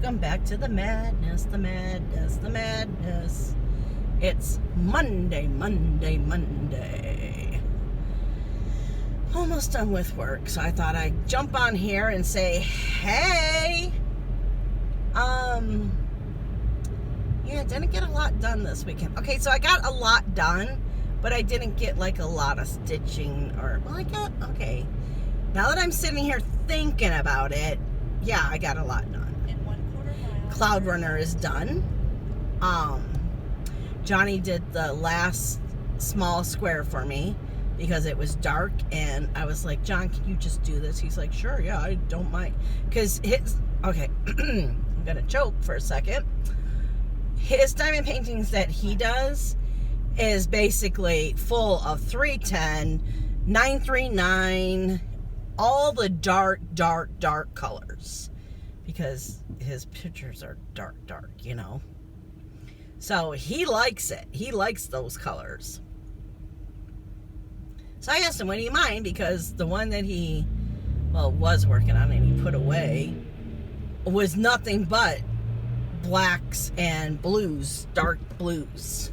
welcome back to the madness, the madness, the madness. It's Monday. Almost done with work, so I thought I'd jump on here and say, hey, yeah, didn't get a lot done this weekend. Okay, so I got a lot done, but I didn't get like a lot of stitching okay. Now that I'm sitting here thinking about it, yeah, I got a lot done. Cloud Runner is done. Johnny did the last small square for me because it was dark, and I was like, John, can you just do this? He's like, sure, yeah, I don't mind. Because okay, I'm gonna choke for a second. His diamond paintings that he does is basically full of 310, 939, all the dark colors, because his pictures are dark, you know. So he likes it. He likes those colors. So I asked him, what do you mind? Because the one that he, was working on and he put away was nothing but blacks and blues, dark blues.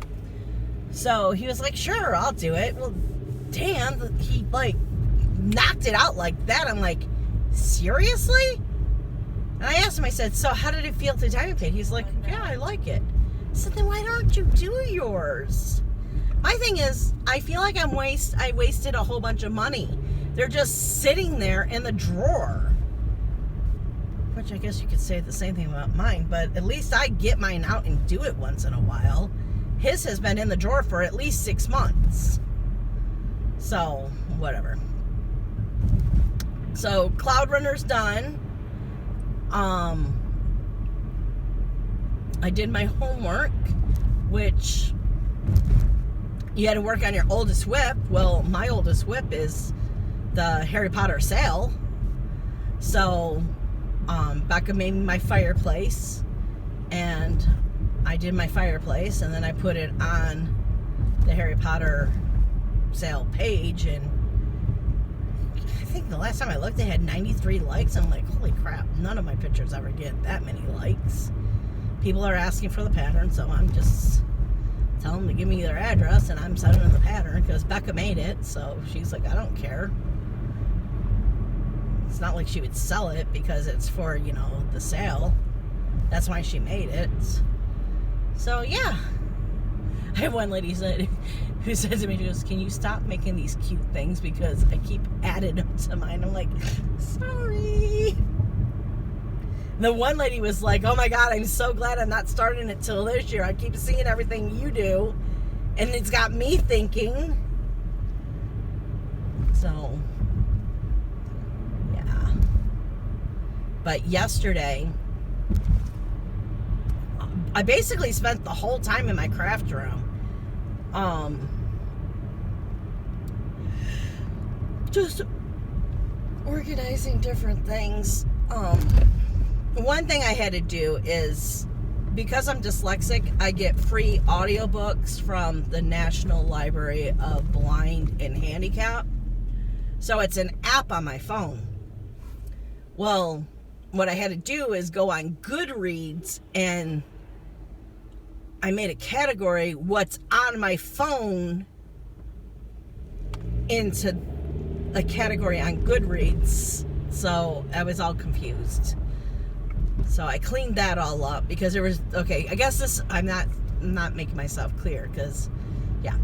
So he was like, sure, I'll do it. Well, damn, he knocked it out like that. I'm like, seriously? And I asked him, I said, so how did it feel to diamond paint? He's like, yeah, I like it. I said, then why don't you do yours? My thing is, I feel like I wasted a whole bunch of money. They're just sitting there in the drawer. Which I guess you could say the same thing about mine, but at least I get mine out and do it once in a while. His has been in the drawer for at least 6 months. So, whatever. So, Cloud Runner's done. I did my homework, which you had to work on your oldest whip. Well, my oldest whip is the Harry Potter sail. So, Becca made me my fireplace, and I did my fireplace, and then I put it on the Harry Potter sail page, and I think the last time I looked, it had 93 likes. I'm like, holy crap, none of my pictures ever get that many likes. People are asking for the pattern, so I'm just telling them to give me their address, and I'm sending them the pattern because Becca made it, so she's like, I don't care. It's not like she would sell it because it's for, the sale. That's why she made it. So, yeah. I have one lady who said to me, she goes, can you stop making these cute things because I keep adding them to mine. I'm like, sorry. The one lady was like, oh my God, I'm so glad I'm not starting it till this year. I keep seeing everything you do, and it's got me thinking. So, yeah. But yesterday, I basically spent the whole time in my craft room. Just organizing different things. One thing I had to do is, because I'm dyslexic, I get free audiobooks from the National Library of Blind and Handicapped. So it's an app on my phone. Well, what I had to do is go on Goodreads, and I made a category, what's on my phone, into a category on Goodreads. So I was all confused. So I cleaned that all up because there was, okay, I guess this, I'm not making myself clear because, yeah.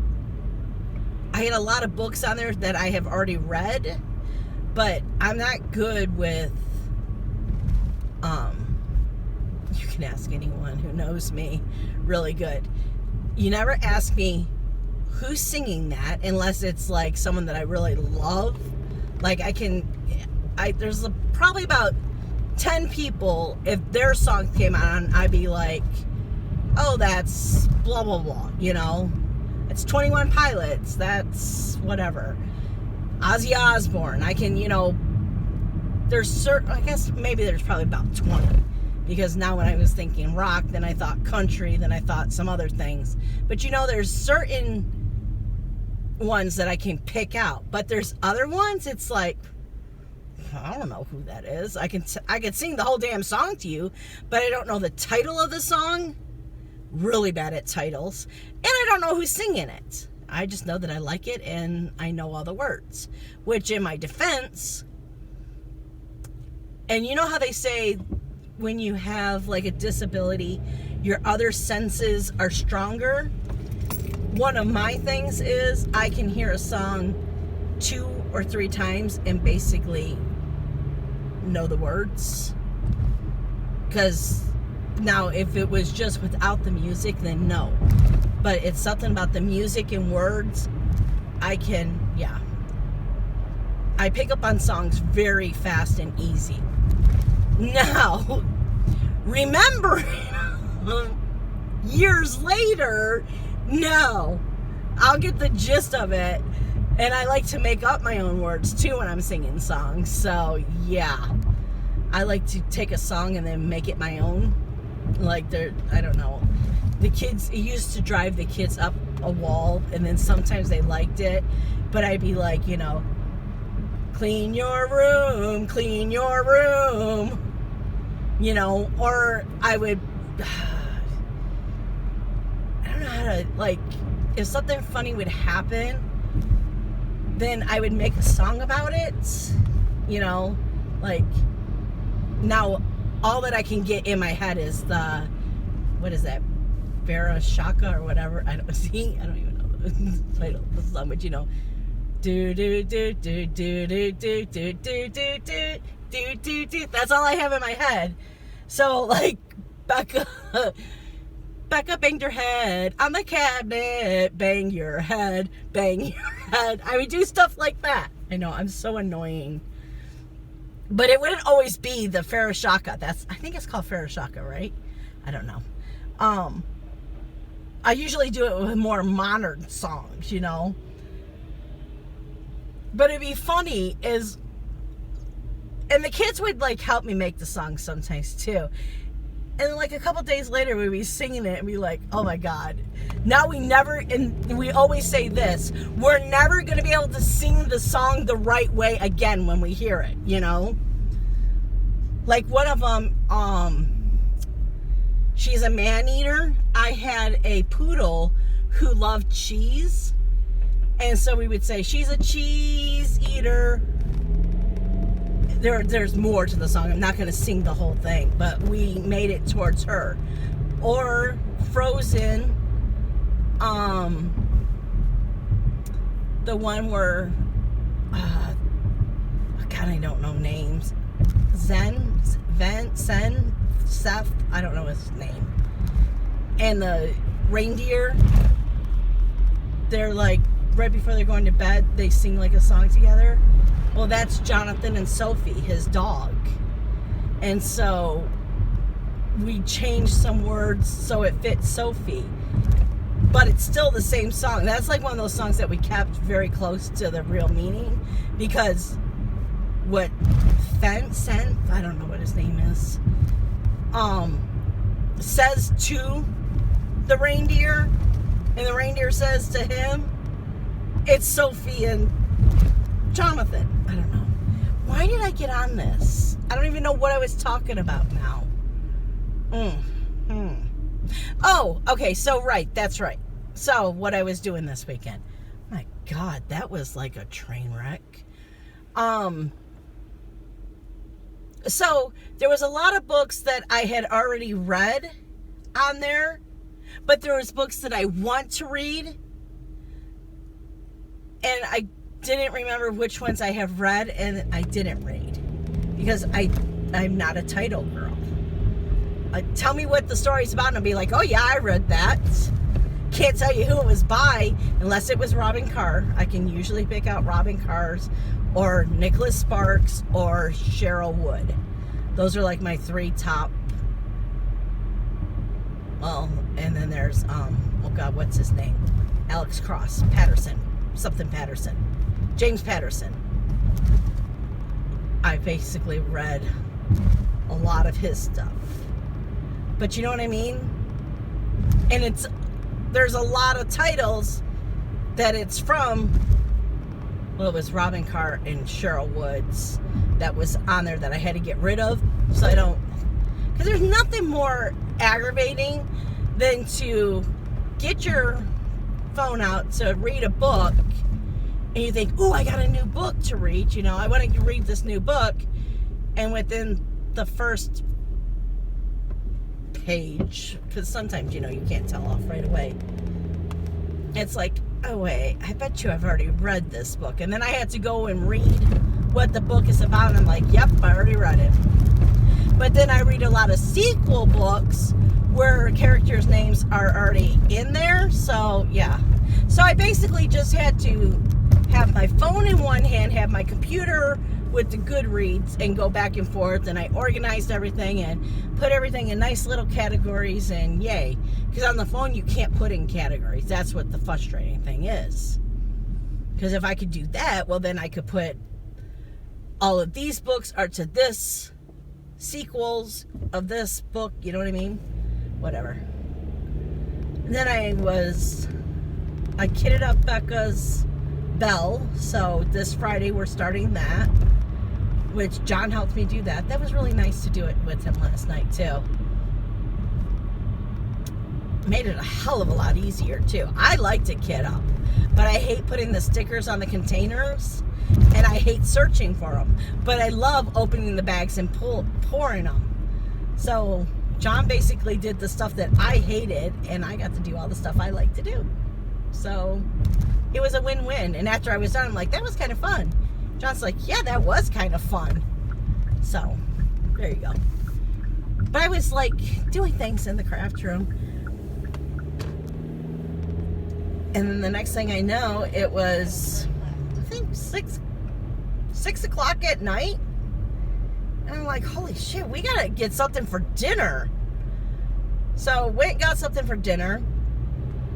I had a lot of books on there that I have already read, but I'm not good with, you can ask anyone who knows me really good. You never ask me who's singing that unless it's like someone that I really love. Like there's probably about 10 people, if their song came on, I'd be like, oh, that's blah, blah, blah, It's 21 Pilots, that's whatever. Ozzy Osbourne, I can, there's I guess maybe there's probably about 20. Because now when I was thinking rock, then I thought country, then I thought some other things. But there's certain ones that I can pick out. But there's other ones, it's like, I don't know who that is. I can sing the whole damn song to you, but I don't know the title of the song. Really bad at titles. And I don't know who's singing it. I just know that I like it and I know all the words. Which, in my defense, and you know how they say when you have like a disability, your other senses are stronger? One of my things is I can hear a song 2 or 3 times and basically know the words. Because now if it was just without the music, then no. But it's something about the music and words. I pick up on songs very fast and easy. Now, remembering years later, no, I'll get the gist of it. And I like to make up my own words too when I'm singing songs. So yeah, I like to take a song and then make it my own. Like I don't know. The kids, it used to drive the kids up a wall, and then sometimes they liked it. But I'd be like, you know, clean your room, you know, or I would, I don't know how to, like, if something funny would happen, then I would make a song about it, you know, like, now, all that I can get in my head is the, what is that, Vera Shaka or whatever, I don't even know the title of the song, but you know, do do do do do do do do do do do do do do, that's all I have in my head. So, like, Becca banged her head on the cabinet, bang your head, I would do stuff like that. I know, I'm so annoying. But it wouldn't always be the Farashaka. I think it's called Farashaka, right? I don't know. I usually do it with more modern songs, you know. But it'd be funny is, and the kids would like help me make the song sometimes too. And like a couple days later, we'd be singing it and be like, oh my God. Now and we always say this, we're never going to be able to sing the song the right way again when we hear it, you know? Like one of them, she's a man-eater. I had a poodle who loved cheese. And so we would say, she's a cheese eater. There's more to the song. I'm not going to sing the whole thing, but we made it towards her. Or Frozen, the one where, God, I don't know names. Seth, I don't know his name. And the reindeer, they're like, right before they're going to bed, they sing like a song together. Well, that's Jonathan and Sophie, his dog. And so we changed some words so it fits Sophie. But it's still the same song. That's like one of those songs that we kept very close to the real meaning. Because what Sen, I don't know what his name is, says to the reindeer, and the reindeer says to him, it's Sophie and Jonathan. I don't know. Why did I get on this? I don't even know what I was talking about now. Oh, okay, so right, that's right. So what I was doing this weekend. My God, that was like a train wreck. So there was a lot of books that I had already read on there, but there was books that I want to read, and I didn't remember which ones I have read and I didn't read because I'm not a title girl. Tell me what the story's about and I'll be like, oh yeah, I read that. Can't tell you who it was by unless it was Robin Carr. I can usually pick out Robin Carr's or Nicholas Sparks or Cheryl Wood. Those are like my 3 top. Well, and then there's oh God, what's his name? Alex Cross, Patterson, something Patterson, James Patterson. I basically read a lot of his stuff, but you know what I mean. And there's a lot of titles that it's from Well, it was Robin Carr and Cheryl Woods that was on there that I had to get rid of. So I don't... Because there's nothing more aggravating than to get your phone out to read a book and you think, ooh, I got a new book to read. You know, I want to read this new book. And within the first page, because sometimes, you know, you can't tell off right away. It's like, oh wait, I bet you I've already read this book. And then I had to go and read what the book is about. And I'm like, yep, I already read it. But then I read a lot of sequel books where characters' names are already in there. So yeah. So I basically just had to have my phone in one hand, have my computer with the Goodreads, and go back and forth. And I organized everything and put everything in nice little categories, and yay. Because on the phone, you can't put in categories. That's what the frustrating thing is. Because if I could do that, well, then I could put all of these books are to this, sequels of this book, you know what I mean? Whatever. And then I kitted up Becca's bell, so this Friday we're starting that, which John helped me do that. That was really nice to do it with him last night too. Made it a hell of a lot easier too. I like to kit up, but I hate putting the stickers on the containers, and I hate searching for them, but I love opening the bags and pouring them. So John basically did the stuff that I hated, and I got to do all the stuff I like to do. So it was a win-win. And after I was done, I'm like, that was kind of fun. John's like, yeah, that was kind of fun. So there you go. But I was like doing things in the craft room, and then the next thing I know, it was, I think 6 o'clock at night. And I'm like, holy shit, we gotta get something for dinner. So went and got something for dinner.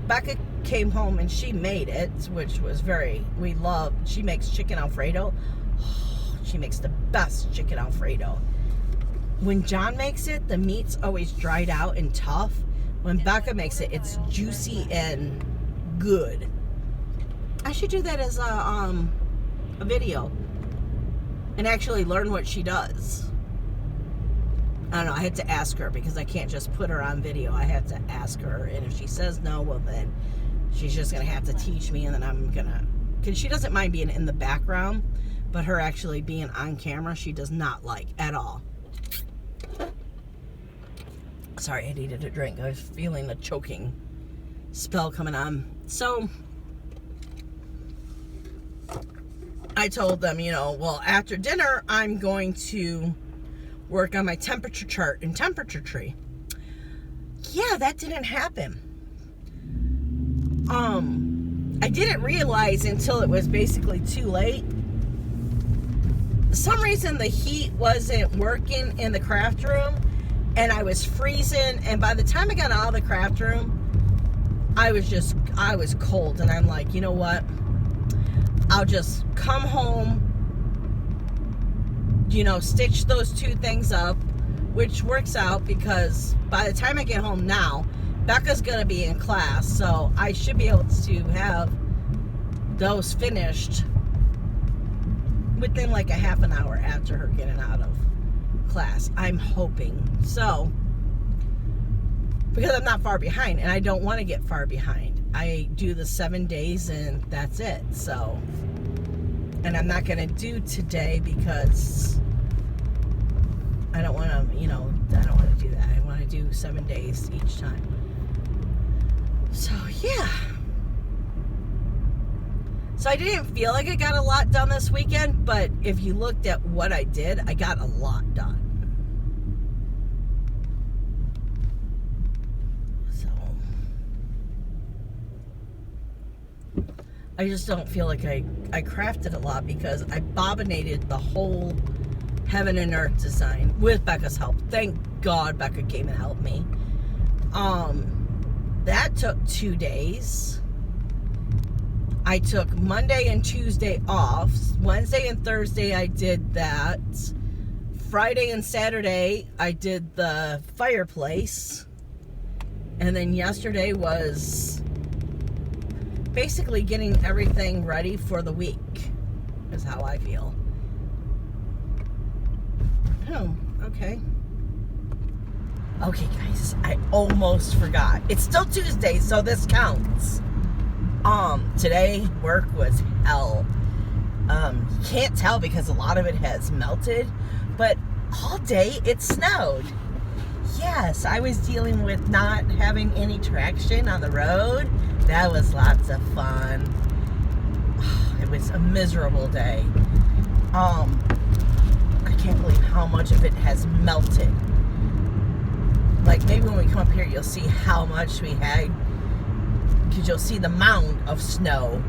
Becca came home and she made it, which was she makes chicken Alfredo. Oh, she makes the best chicken Alfredo. When John makes it, the meat's always dried out and tough. When Becca makes it, it's juicy and good. I should do that as a video and actually learn what she does. I don't know, I had to ask her because I can't just put her on video. I have to ask her, and if she says no, well then she's just gonna have to teach me, and then I'm gonna, because she doesn't mind being in the background, but her actually being on camera, she does not like at all. Sorry, I needed a drink. I was feeling the choking spell coming on. So I told them, you know, well, after dinner, I'm going to work on my temperature chart and temperature tree. Yeah, that didn't happen. I didn't realize until it was basically too late. For some reason, the heat wasn't working in the craft room, and I was freezing, and by the time I got out of the craft room, I was cold, and I'm like, you know what? I'll just come home, you know, stitch those two things up, which works out because by the time I get home now, Becca's going to be in class, so I should be able to have those finished within like a half an hour after her getting out of class. I'm hoping. So, because I'm not far behind, and I don't want to get far behind. I do the 7 days and that's it. So, and I'm not going to do today because I don't want to, you know, I don't want to do that. I want to do 7 days each time. So, yeah. So I didn't feel like I got a lot done this weekend, but if you looked at what I did, I got a lot done. So I just don't feel like I crafted a lot because I bobbinated the whole Heaven and Earth design with Becca's help. Thank God Becca came and helped me. That took 2 days. I took Monday and Tuesday off. Wednesday and Thursday I did that. Friday and Saturday I did the fireplace. And then yesterday was basically getting everything ready for the week. how I feel. Oh, okay. Okay, guys, I almost forgot. It's still Tuesday, so this counts. Today work was hell. You can't tell because a lot of it has melted, but all day it snowed. Yes, I was dealing with not having any traction on the road. That was lots of fun. It was a miserable day. I can't believe how much of it has melted. Like, maybe when we come up here, you'll see how much we had, because you'll see the mound of snow,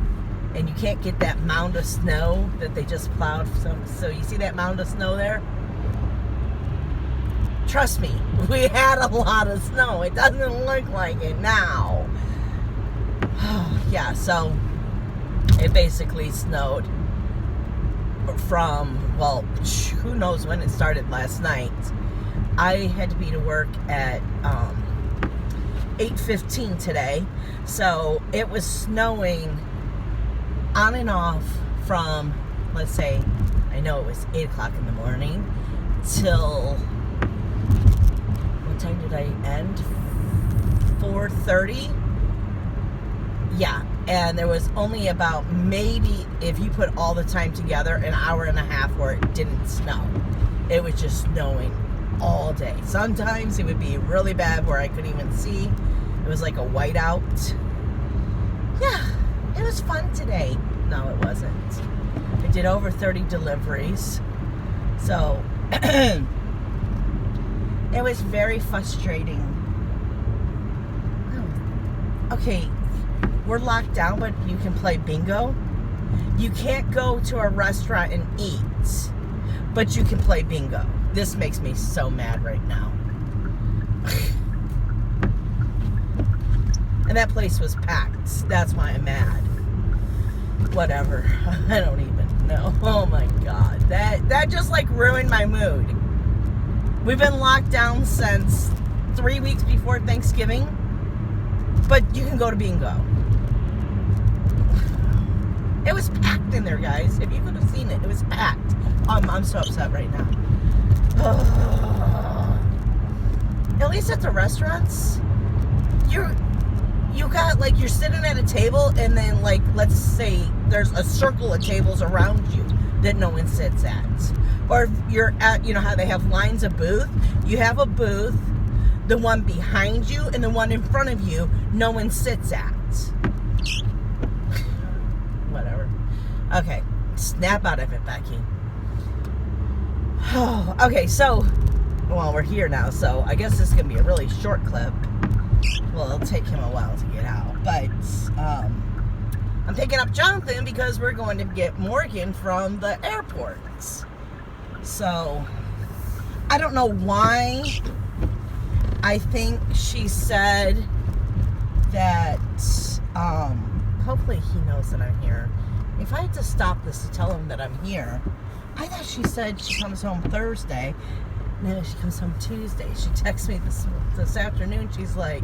and you can't get that mound of snow that they just plowed. So you see that mound of snow there? Trust me, we had a lot of snow. It doesn't look like it now. Yeah, so it basically snowed from, well, who knows when it started last night. I had to be to work at 8:15 today, so it was snowing on and off from, let's say, I know it was 8 o'clock in the morning till, what time did I end? 4:30? Yeah, and there was only about, maybe, if you put all the time together, an hour and a half where it didn't snow. It was just snowing all day. Sometimes it would be really bad where I couldn't even see. It was like a whiteout. Yeah, it was fun today. No, it wasn't. I did over 30 deliveries. So, it was very frustrating. Okay, we're locked down, but you can play bingo. You can't go to a restaurant and eat, but you can play bingo. This makes me so mad right now. And that place was packed. That's why I'm mad. Whatever. I don't even know. Oh my God. That just like ruined my mood. We've been locked down since 3 weeks before Thanksgiving, but you can go to bingo. It was packed in there, guys. If you could have seen it, it was packed. I'm so upset right now. At least at the restaurants, you got, like, you're sitting at a table, and then, like, let's say there's a circle of tables around you that no one sits at. Or if you're at, you know how they have lines of booth? You have a booth, the one behind you and the one in front of you, no one sits at. Whatever. Okay, snap out of it, Becky. Okay, so, well, we're here now, so I guess this is going to be a really short clip. Well, it'll take him a while to get out, but I'm picking up Jonathan because we're going to get Morgan from the airport. So, I don't know why. I think she said that, hopefully he knows that I'm here. If I had to stop this to tell him that I'm here, I thought she said she comes home Thursday. No, she comes home Tuesday. She texted me this afternoon. She's like,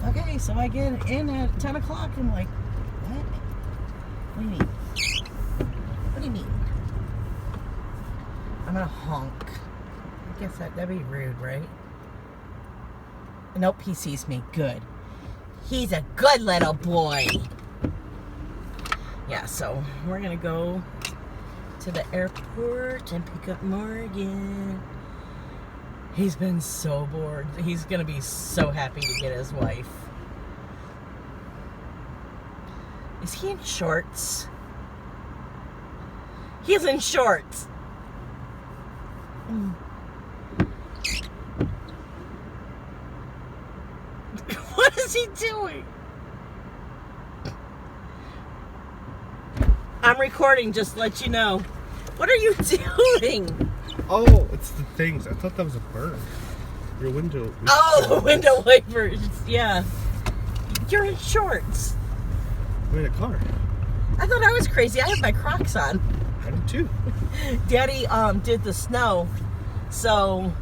okay, so I get in at 10 o'clock. I'm like, what? What do you mean? What do you mean? I'm gonna honk. I guess that'd be rude, right? Nope, he sees me. Good. He's a good little boy. Yeah, so we're gonna go to the airport and pick up Morgan. He's been so bored. He's gonna be so happy to get his wife. Is he in shorts? He's in shorts. What is he doing? I'm recording, just to let you know. What are you doing? Oh, it's the things. I thought that was a bird. Your window. Oh, the window wipers. Yeah. You're in shorts. I'm in a car. I thought I was crazy. I have my Crocs on. I do too. Daddy did the snow. So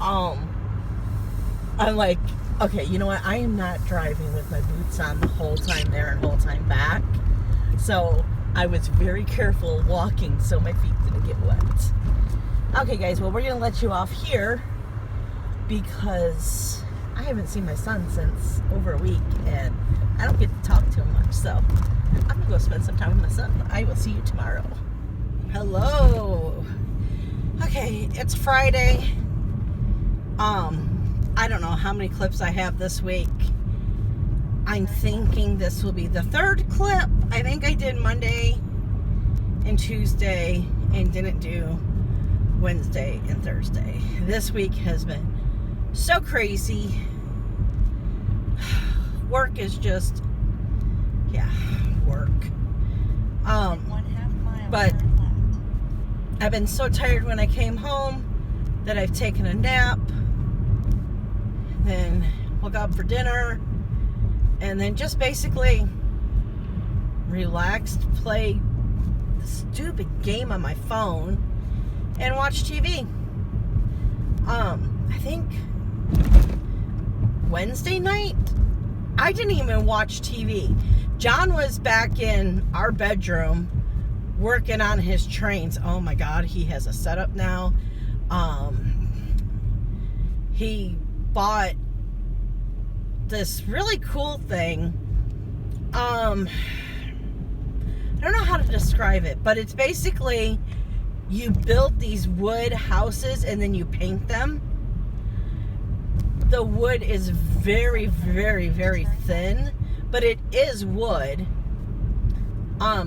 I'm like, okay, you know what? I am not driving with my boots on the whole time there and whole time back. So I was very careful walking so my feet didn't get wet. Okay, guys, well, we're going to let you off here because I haven't seen my son since over a week, and I don't get to talk to him much, so I'm going to go spend some time with my son. I will see you tomorrow. Hello. Okay, it's Friday. I don't know how many clips I have this week. I'm thinking this will be the third clip. I think I did Monday and Tuesday and didn't do Wednesday and Thursday. This week has been so crazy. Work is just, work. But I've been so tired when I came home that I've taken a nap, then woke up for dinner, and then just basically relaxed, played the stupid game on my phone, and watched TV. I think Wednesday night, I didn't even watch TV. John was back in our bedroom working on his trains. Oh my God, he has a setup now. He bought this really cool thing. I don't know how to describe it, but it's basically you build these wood houses and then you paint them. The wood is very, very, very thin, but it is wood. I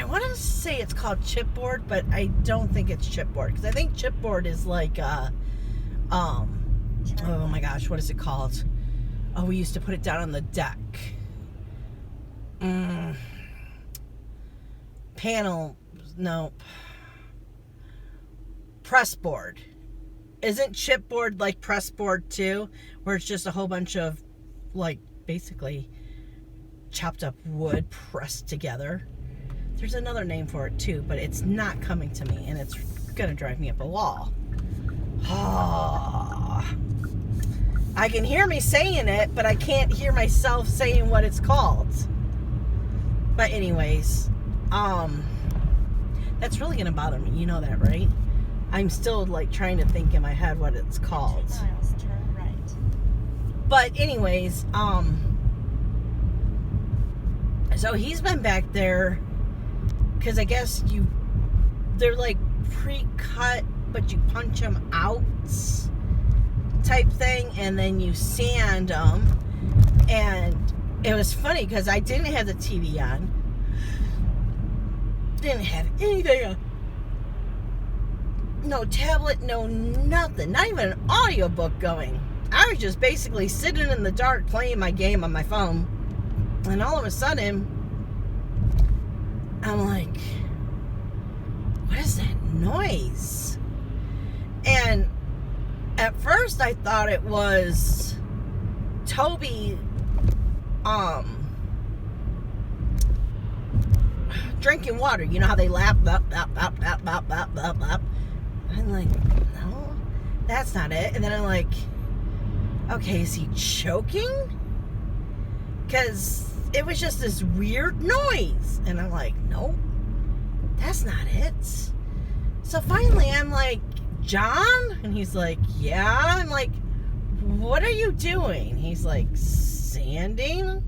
want to say it's called chipboard, but I don't think it's chipboard, because I think chipboard is like oh my gosh, what is it called? Oh, we used to put it down on the deck. Panel, no. Pressboard. Isn't chipboard like pressboard too? Where it's just a whole bunch of, like, basically chopped up wood pressed together. There's another name for it too, but it's not coming to me, and it's gonna drive me up a wall. I can hear me saying it, but I can't hear myself saying what it's called. But anyways, that's really gonna bother me. You know that, right? I'm still like trying to think in my head what it's called. 2 miles, turn right. But anyways, so he's been back there because I guess they're like pre-cut, but you punch them out type thing, and then you sand them. And it was funny because I didn't have the TV on, didn't have anything on, no tablet, no nothing, not even an audiobook going. I was just basically sitting in the dark playing my game on my phone, and all of a sudden I'm like, what is that noise? And at first I thought it was Toby drinking water. You know how they lap, lap, lap, lap, lap, lap, lap, lap, lap. I'm like, no, that's not it. And then I'm like, okay, is he choking? Because it was just this weird noise. And I'm like, nope, that's not it. So finally I'm like, John? And he's like, yeah. I'm like, what are you doing? He's like, sanding?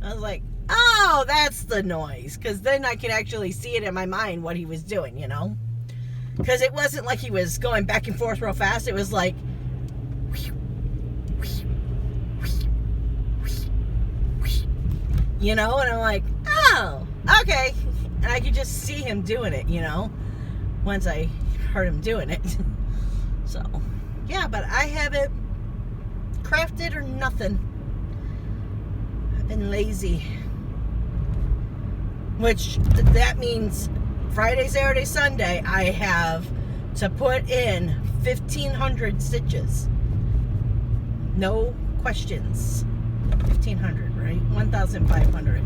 I was like, oh, that's the noise. Because then I could actually see it in my mind what he was doing, you know? Because it wasn't like he was going back and forth real fast. It was like, you know? And I'm like, oh, okay. And I could just see him doing it, you know? Once I heard him doing it. So, yeah, but I haven't crafted or nothing. I've been lazy. Which, that means Friday, Saturday, Sunday, I have to put in 1,500 stitches. No questions. 1,500, right? 1,500.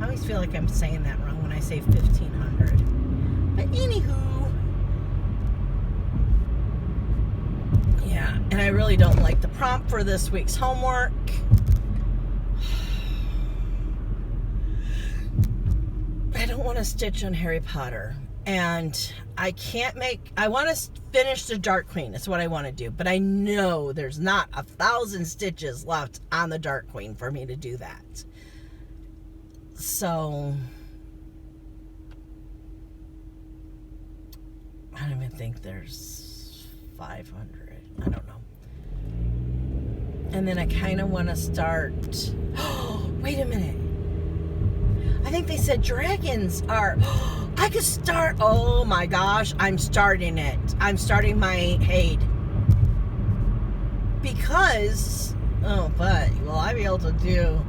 I always feel like I'm saying that wrong when I say 1,500. But anywho, yeah, and I really don't like the prompt for this week's homework. I don't don't want to stitch on Harry Potter. And I want to finish the Dark Queen. That's what I want to do. But I know there's not 1,000 stitches left on the Dark Queen for me to do that. So I don't even think there's 500. I don't know. And then I kind of want to start. Oh, wait a minute. I think they said dragons are. I could start. Oh my gosh, I'm starting it. I'm starting my Haid. Because. Oh, but will I be able to do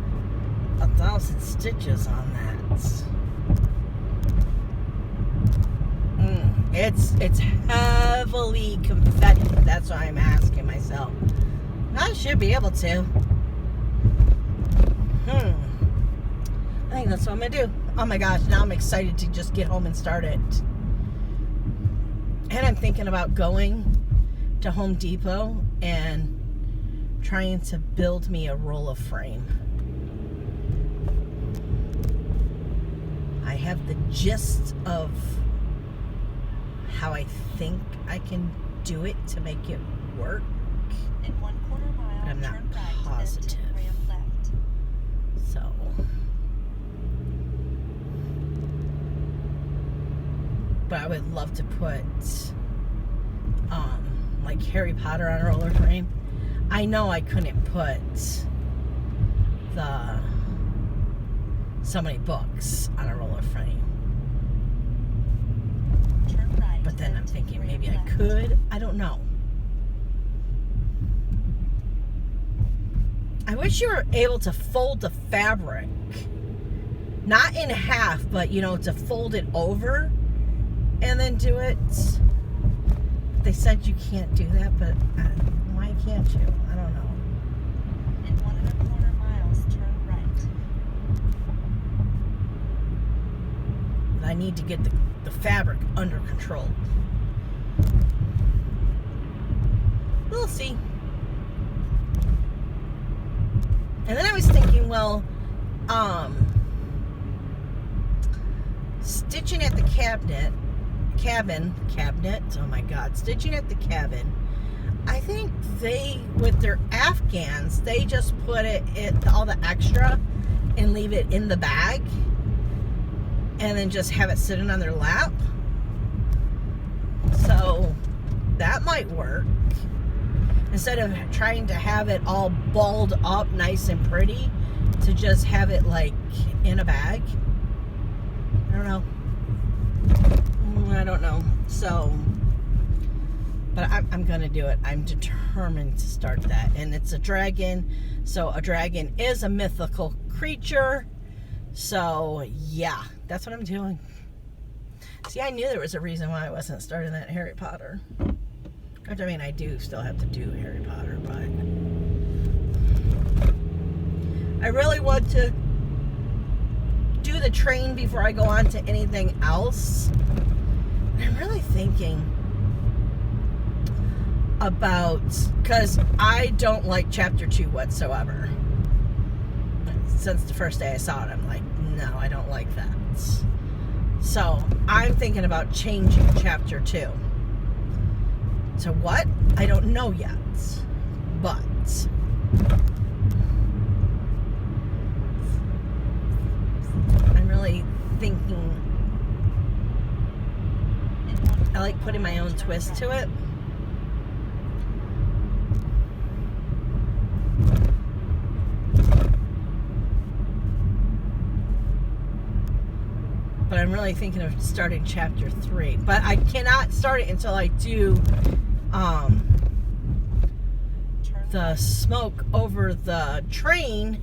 1,000 stitches on that? It's heavily confetti. That's what I'm asking myself. I should be able to. I think that's what I'm going to do. Oh my gosh, now I'm excited to just get home and start it. And I'm thinking about going to Home Depot and trying to build me a roller frame. I have the gist of how I think I can do it to make it work. In 1/4 mile, but I'm not turn right, positive. then ramp left. So but I would love to put like Harry Potter on a roller frame. I know I couldn't put so many books on a roller frame. Turn right, But then I'm take thinking ramp maybe I left. could. I don't know. I wish you were able to fold the fabric. Not in half, but to fold it over and then do it. They said you can't do that, but why can't you? I don't know. In 1 1/4 miles, turn right. I need to get the fabric under control. We'll see. And then I was thinking, well, stitching at the cabin, oh my God, stitching at the cabin, I think with their Afghans, they just put all the extra and leave it in the bag and then just have it sitting on their lap. So that might work. Instead of trying to have it all balled up nice and pretty, to just have it like in a bag. I don't know. So, but I'm gonna do it. I'm determined to start that. And it's a dragon. So a dragon is a mythical creature. So yeah, that's what I'm doing. See, I knew there was a reason why I wasn't starting that Harry Potter. I mean, I do still have to do Harry Potter, but I really want to do the train before I go on to anything else. I'm really thinking about, because I don't like chapter 2 whatsoever. Since the first day I saw it, I'm like, no, I don't like that. So I'm thinking about changing chapter 2. To what? I don't know yet. But I'm really thinking I like putting my own twist to it. But I'm really thinking of starting chapter 3. But I cannot start it until I do the smoke over the train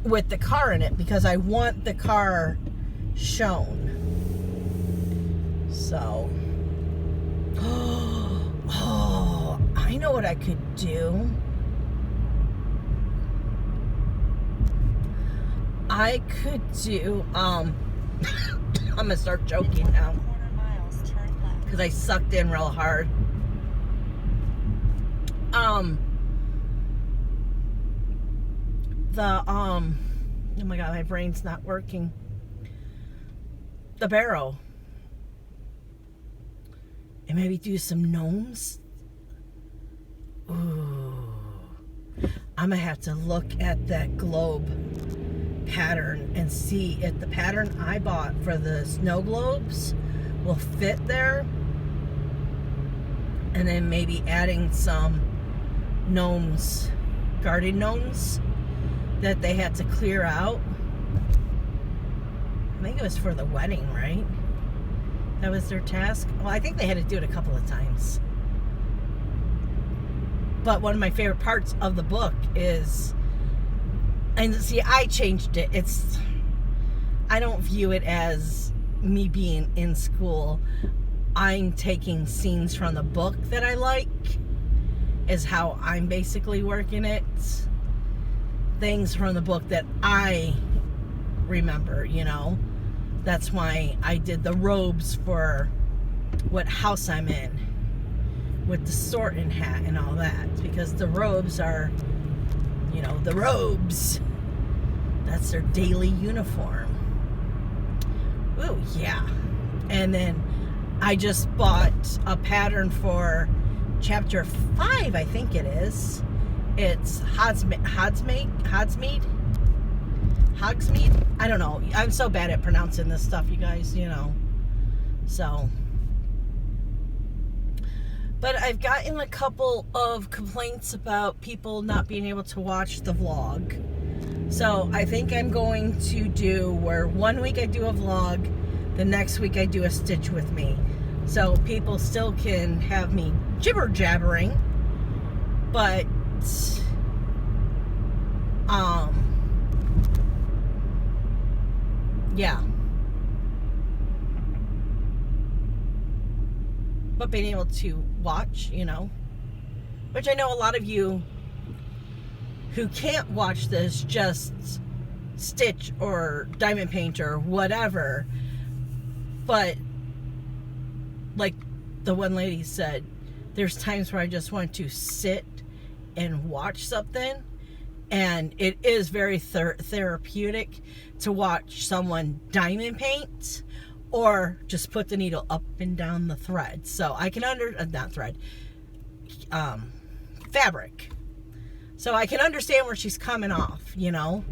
with the car in it, because I want the car shown. So, oh, I know what I could do. I could do, I'm gonna start joking now, because I sucked in real hard. Oh my God, my brain's not working. the barrel. And maybe do some gnomes. Ooh. I'm going to have to look at that globe pattern and see if the pattern I bought for the snow globes will fit there. And then maybe adding some gnomes, garden gnomes that they had to clear out. I think it was for the wedding, right? That was their task. Well, I think they had to do it a couple of times. But one of my favorite parts of the book is, and see, I changed it. I don't view it as me being in school. I'm taking scenes from the book that I like, is how I'm basically working it. Things from the book that I remember, you know. That's why I did the robes for what house I'm in, with the sorting hat and all that, because the robes are, you know, the robes. That's their daily uniform. Ooh, yeah. And then I just bought a pattern for chapter 5, I think it is. It's Hogsmeade. I don't know. I'm so bad at pronouncing this stuff, you guys, you know. So. But I've gotten a couple of complaints about people not being able to watch the vlog. So I think I'm going to do where one week I do a vlog, the next week I do a stitch with me. So people still can have me jibber jabbering, but yeah. But being able to watch, you know, which I know a lot of you who can't watch this just stitch or diamond paint or whatever, but like the one lady said, there's times where I just want to sit and watch something, and it is very therapeutic to watch someone diamond paint or just put the needle up and down the thread. So I can fabric. So I can understand where she's coming off, you know.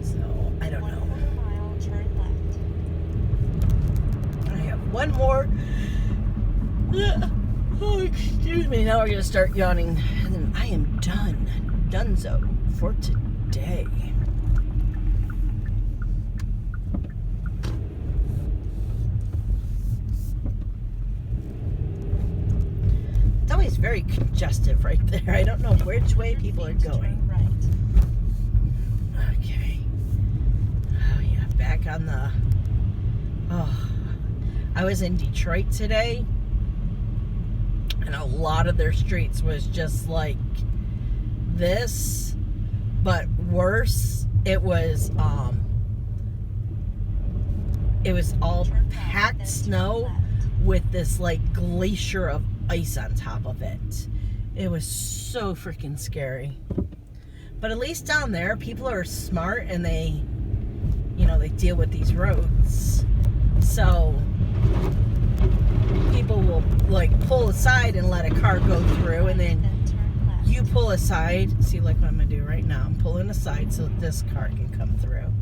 So I don't know. 1/4 mile, turn left. I have one more. Oh, excuse me. Now we're gonna start yawning, and then I am donezo for today. It's always very congested right there. I don't know which way people are going. Right. Okay. Oh yeah, back on the. Oh, I was in Detroit today, and a lot of their streets was just like this, but worse. It was all packed snow with this like glacier of ice on top of it. It was so freaking scary. But at least down there, people are smart and they, you know, they deal with these roads. So people will like pull aside and let a car go through, and then you pull aside. See, like what I'm gonna do right now, I'm pulling aside so this car can come through,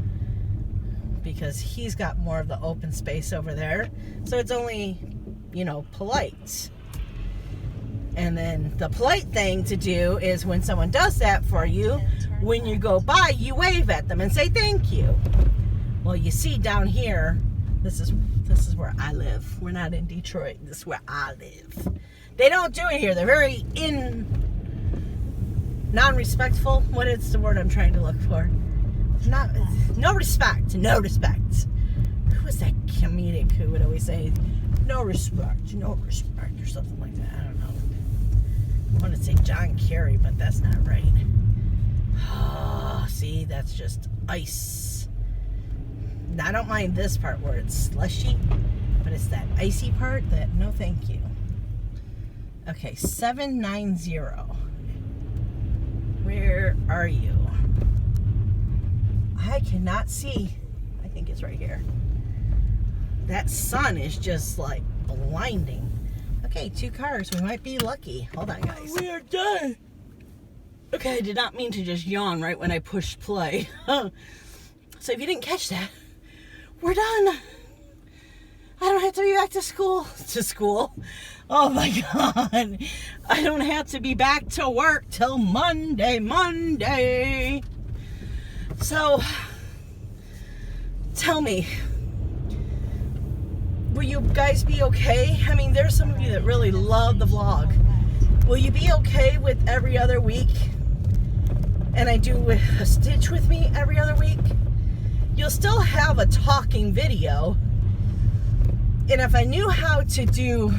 because he's got more of the open space over there. So it's only, you know, polite. And then the polite thing to do is when someone does that for you, when you go by, you wave at them and say thank you. Well, you see down here, this is where I live. We're not in Detroit. This is where I live. They don't do it here. They're very non-respectful. What is the word I'm trying to look for? No respect. No respect. Who was that comedic who would always say, no respect, or something like that? I don't know. I want to say John Kerry, but that's not right. Oh, see, that's just ice. Now, I don't mind this part where it's slushy, but it's that icy part that, no thank you. Okay, 790. Where are you? I cannot see. I think it's right here. That sun is just like blinding. Okay, 2 cars. We might be lucky. Hold on, guys. We are done. Okay, I did not mean to just yawn right when I pushed play. So if you didn't catch that, we're done. I don't have to be back to school. To school? Oh my God. I don't have to be back to work till Monday. So, tell me, will you guys be okay? I mean, there's some of you that really love the vlog. Will you be okay with every other week? And I do a stitch with me every other week? You'll still have a talking video. And if I knew how to do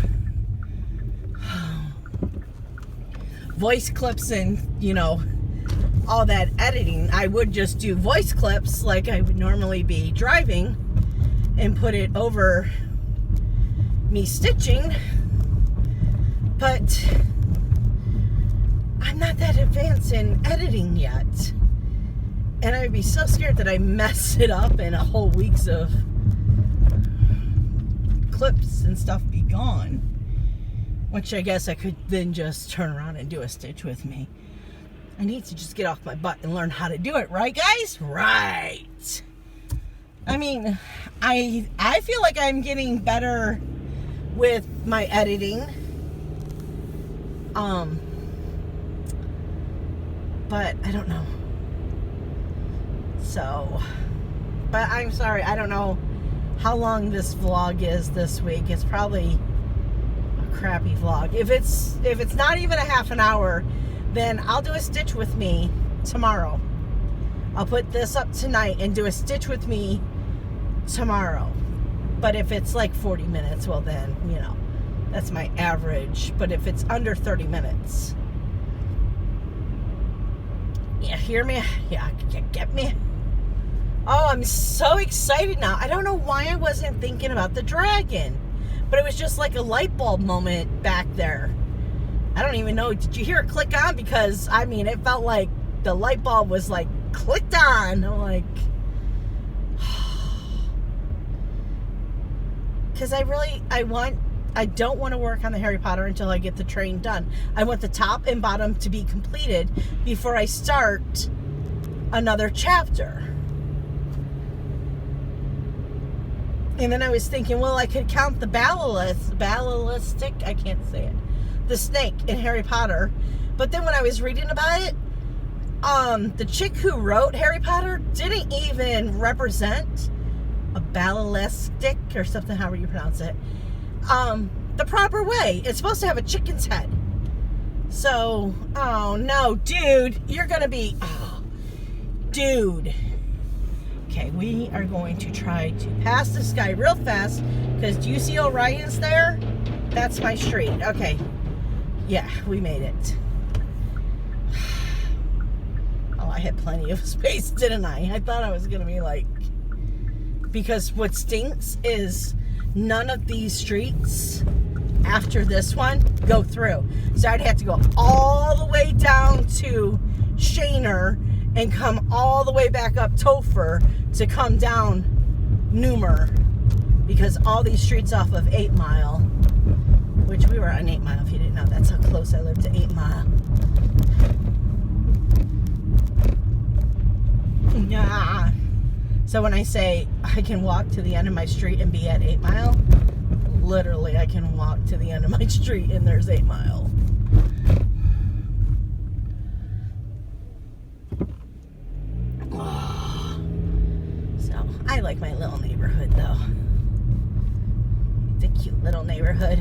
voice clips and, you know, all that editing, I would just do voice clips like I would normally be driving and put it over me stitching. But I'm not that advanced in editing yet. And I would be so scared that I mess it up and a whole week's of clips and stuff be gone. Which I guess I could then just turn around and do a stitch with me. I need to just get off my butt and learn how to do it, right guys? Right. I mean, I feel like I'm getting better with my editing. But I don't know. So, but I'm sorry, I don't know how long this vlog is this week. It's probably a crappy vlog. If it's not even a half an hour, then I'll do a stitch with me tomorrow. I'll put this up tonight and do a stitch with me tomorrow. But if it's like 40 minutes, well then, you know, that's my average. But if it's under 30 minutes, yeah, hear me? Yeah, get me? Oh, I'm so excited now. I don't know why I wasn't thinking about the dragon, but it was just like a light bulb moment back there. I don't even know. Did you hear it click on? Because, I mean, it felt like the light bulb was like clicked on. I'm like, because I don't want to work on the Harry Potter until I get the train done. I want the top and bottom to be completed before I start another chapter. And then I was thinking, well, I could count the ballistic, I can't say it, the snake in Harry Potter. But then when I was reading about it, the chick who wrote Harry Potter didn't even represent a ballistic or something, however you pronounce it, the proper way. It's supposed to have a chicken's head. So, oh no, dude, you're gonna be, oh, dude. Okay, we are going to try to pass this guy real fast, because do you see Orion's there? That's my street. Okay. Yeah, we made it. Oh, I had plenty of space, didn't I? I thought I was going to be like... Because what stinks is none of these streets after this one go through. So I'd have to go all the way down to Shaner and come all the way back up Topher to come down Newmer, because all these streets off of 8 Mile, which we were on 8 Mile, if you didn't know, that's how close I live to 8 Mile. Yeah. So when I say I can walk to the end of my street and be at 8 Mile, literally I can walk to the end of my street and there's 8 Mile. I like my little neighborhood though. It's a cute little neighborhood.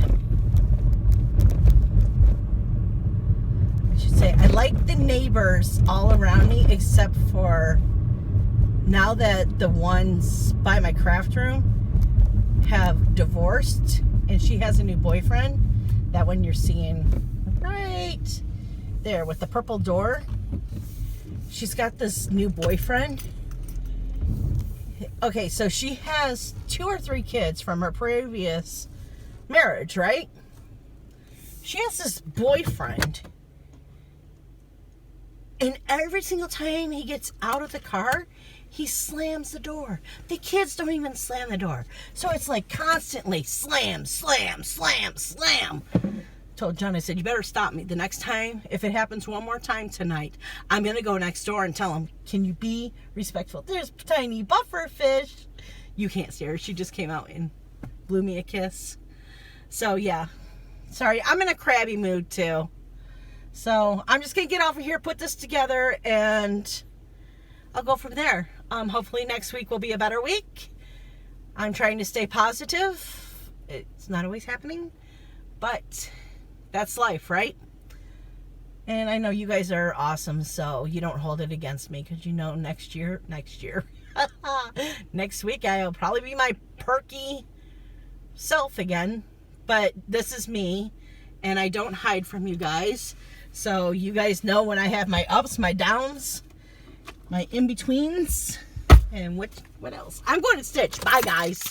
I should say, I like the neighbors all around me, except for now that the ones by my craft room have divorced and she has a new boyfriend. That one you're seeing right there with the purple door. She's got this new boyfriend. Okay, so she has 2 or 3 kids from her previous marriage, right? She has this boyfriend And every single time he gets out of the car, he slams the door. The kids don't even slam the door. So it's like constantly slam, slam, slam, slam. Told John, I said, you better stop me. The next time, if it happens one more time tonight, I'm going to go next door and tell him, can you be respectful? There's tiny Pufferfish. You can't see her. She just came out and blew me a kiss. So, yeah. Sorry, I'm in a crabby mood, too. So, I'm just going to get off of here, put this together, and I'll go from there. Hopefully next week will be a better week. I'm trying to stay positive. It's not always happening, but that's life, right? And I know you guys are awesome, so you don't hold it against me, because you know next year, next week I'll probably be my perky self again. But this is me, and I don't hide from you guys. So you guys know when I have my ups, my downs, my in-betweens, and what else? I'm going to stitch. Bye, guys.